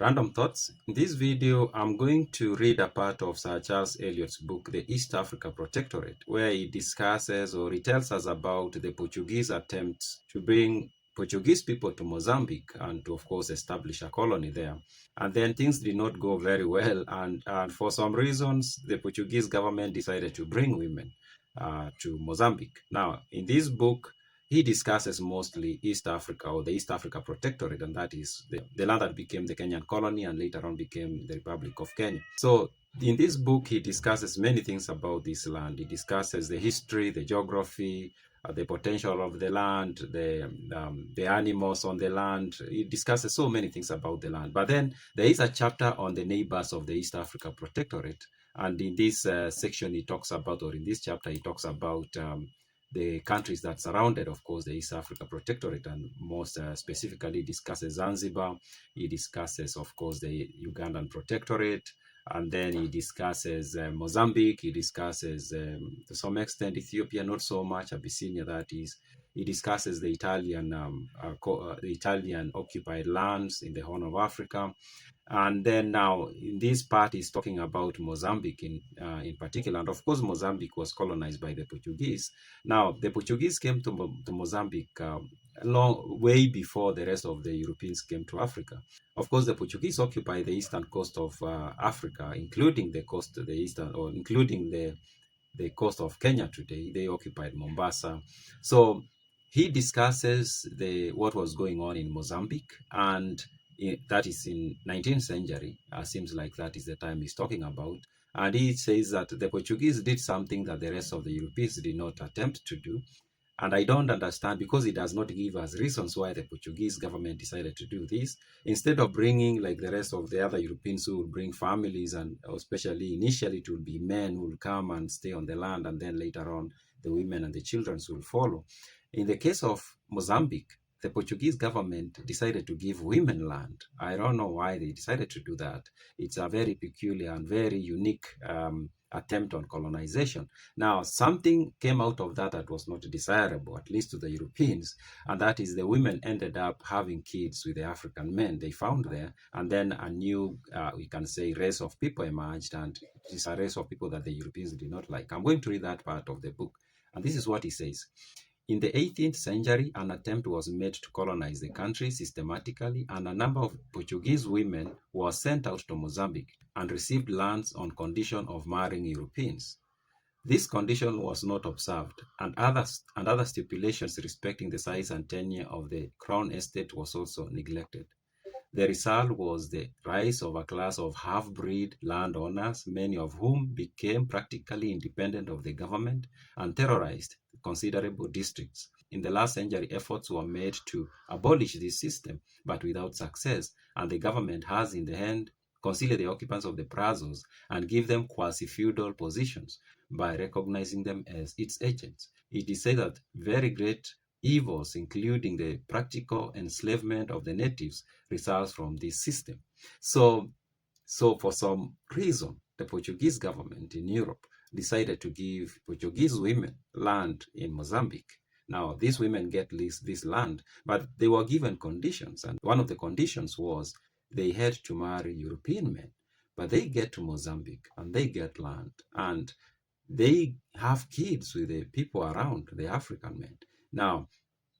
Random Thoughts. In this video, I'm going to read a part of Sir Charles Eliot's book, The East Africa Protectorate, where he discusses or he tells us about the Portuguese attempts to bring Portuguese people to Mozambique and to, of course, establish a colony there. And then things did not go very well. And for some reasons, the Portuguese government decided to bring women to Mozambique. Now, in this book, he discusses mostly East Africa or the East Africa Protectorate, and that is the land that became the Kenyan colony and later on became the Republic of Kenya. So in this book, he discusses many things about this land. He discusses the history, the geography, the potential of the land, the animals on the land. He discusses so many things about the land. But then there is a chapter on the neighbors of the East Africa Protectorate. And in this section, he talks about, or in this chapter, he talks about the countries that surrounded, of course, the East Africa Protectorate, and most specifically discusses Zanzibar. He discusses, of course, the Ugandan Protectorate, and then he discusses Mozambique. He discusses, to some extent, Ethiopia, not so much, Abyssinia, that is. He discusses the Italian occupied lands in the Horn of Africa. And then now in this part, he's talking about Mozambique in particular. And of course, Mozambique was colonized by the Portuguese. Now, the Portuguese came to Mozambique way before the rest of the Europeans came to Africa. Of course, the Portuguese occupied the eastern coast of Africa, including the coast, including the coast of Kenya today. They occupied Mombasa. So he discusses what was going on in Mozambique, and that is in 19th century. Seems like that is the time he's talking about. And he says that the Portuguese did something that the rest of the Europeans did not attempt to do. And I don't understand, because he does not give us reasons why the Portuguese government decided to do this. Instead of bringing, like the rest of the other Europeans who will bring families, and especially initially it will be men who will come and stay on the land, and then later on the women and the children will follow. In the case of Mozambique, the Portuguese government decided to give women land. I don't know why they decided to do that. It's a very peculiar and very unique attempt on colonization. Now, something came out of that was not desirable, at least to the Europeans, and that is the women ended up having kids with the African men they found there, and then a new, we can say, race of people emerged, and it is a race of people that the Europeans did not like. I'm going to read that part of the book, and this is what he says. In the 18th century, an attempt was made to colonize the country systematically, and a number of Portuguese women were sent out to Mozambique and received lands on condition of marrying Europeans. This condition was not observed, and other stipulations respecting the size and tenure of the crown estate was also neglected. The result was the rise of a class of half-breed landowners, many of whom became practically independent of the government and terrorized considerable districts. In the last century, efforts were made to abolish this system, but without success, and the government has in the hand conceal the occupants of the prazos and give them quasi-feudal positions by recognizing them as its agents. It is said that very great evils, including the practical enslavement of the natives, results from this system. So for some reason, the Portuguese government in Europe decided to give Portuguese women land in Mozambique. Now, these women get this land, but they were given conditions, and one of the conditions was they had to marry European men. But they get to Mozambique and they get land, and they have kids with the people around, the African men. Now,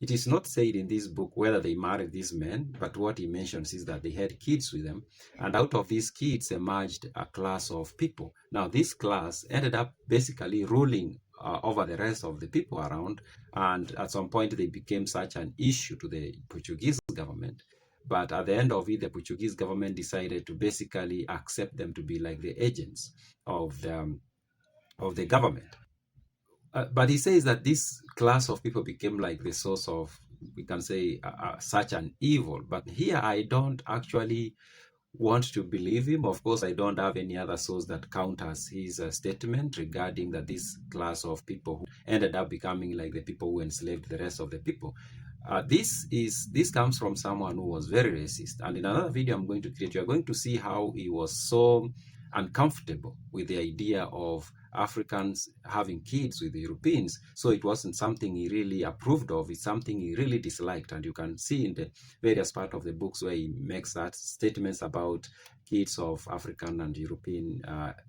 it is not said in this book whether they married these men, but what he mentions is that they had kids with them, and out of these kids emerged a class of people. Now, this class ended up basically ruling over the rest of the people around, and at some point they became such an issue to the Portuguese government. But at the end of it, the Portuguese government decided to basically accept them to be like the agents of the government. But he says that this class of people became like the source of, we can say, such an evil. But here I don't actually want to believe him. Of course, I don't have any other source that counters his statement regarding that this class of people who ended up becoming like the people who enslaved the rest of the people. This comes from someone who was very racist. And in another video I'm going to create, you're going to see how he was so uncomfortable with the idea of Africans having kids with the Europeans. So it wasn't something he really approved of. It's something he really disliked. And you can see in the various part of the books where he makes that statements about kids of African and European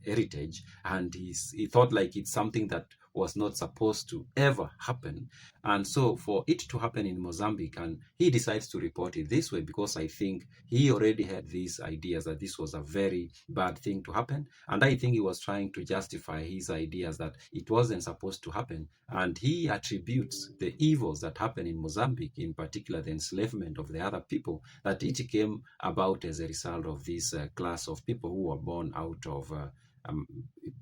heritage. And he thought like it's something that was not supposed to ever happen. And so for it to happen in Mozambique, and he decides to report it this way because I think he already had these ideas that this was a very bad thing to happen. And I think he was trying to justify his ideas that it wasn't supposed to happen. And he attributes the evils that happened in Mozambique, in particular the enslavement of the other people, that it came about as a result of this class of people who were born out of um,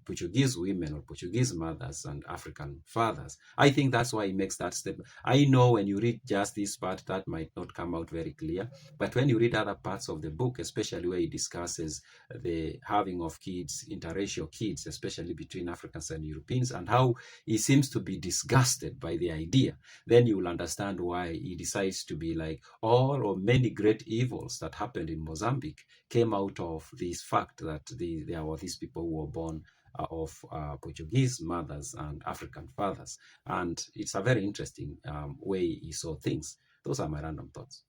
Portuguese women or Portuguese mothers and African fathers. I think that's why he makes that statement. I know when you read just this part, that might not come out very clear, but when you read other parts of the book, especially where he discusses the having of kids, interracial kids, especially between Africans and Europeans, and how he seems to be disgusted by the idea, then you will understand why he decides to be like all or many great evils that happened in Mozambique came out of this fact that there were these people who were born of Portuguese mothers and African fathers. And it's a very interesting way he saw things. Those are my random thoughts.